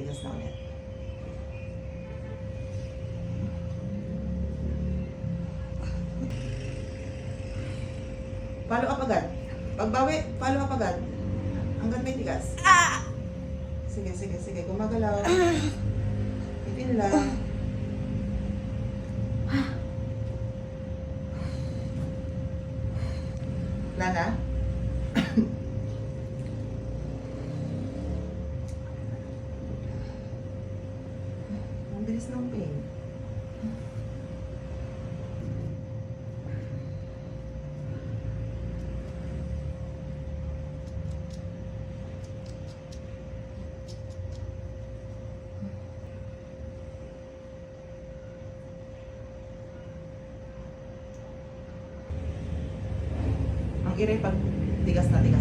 Tigas na ulit. Follow up agad. Pagbawi, follow up agad. Hanggang may tigas. Sige, sige, sige. Gumagalaw. Itin lang. Wala na? Ang bilis ng pain. Ang iray pag tigas na ulit.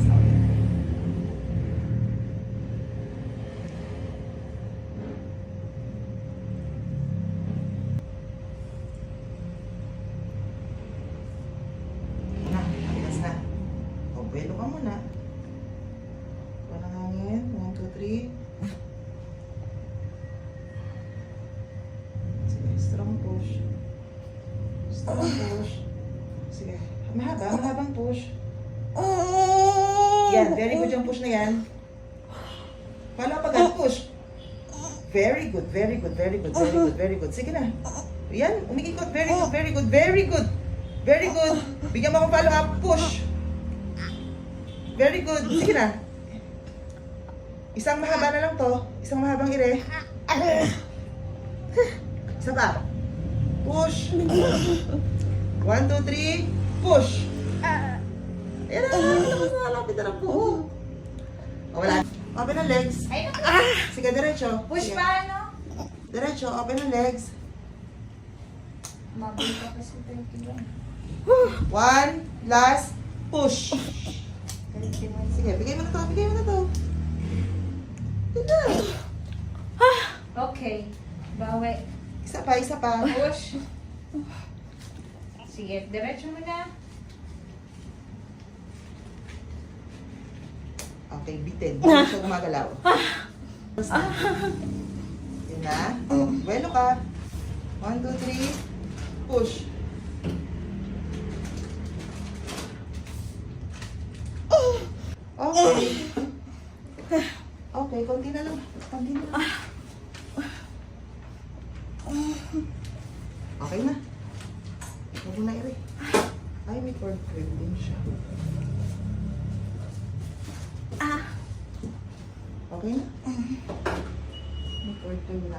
Na, tigas na. O, buwelo ka muna. Walang hangin. 1, 2, 3. Sige, strong push. Strong push. Sige, mahabang push. Yan, very good yung push na yan. Follow up agad, push. Very good, very good, very good, very good, very good. Sige na. Yan, umikot. Very good, very good, very good. Very good. Bigyan mo akong follow up, push. Very good. Sige na. Isang mahaba na lang to. Isang mahabang ire. Isa pa. Push. 1, 2, 3. Push. Ayan na, lapit na lang po. O, wala. Open ang legs. Sige, diretso. Push Sige. pa, ano? Diretso, open ang legs. Mabili ka pa sa 31. 1, last, push. 31. Sige, bigay mo na to, bigay mo na to. Ito. Okay. Bawi. Isa pa, isa pa. Push. Sige, diretso mo na. Okay, bitin. Hindi siya gumagalaw. Basta. Yun na. O, buwelo ka. 1, 2, 3. Push. Okay. Okay, konti na lang. Konti na lang. Okay na. Huwag mo na iri. Ay, may cord curve din siya. Okay na? May cord curve na.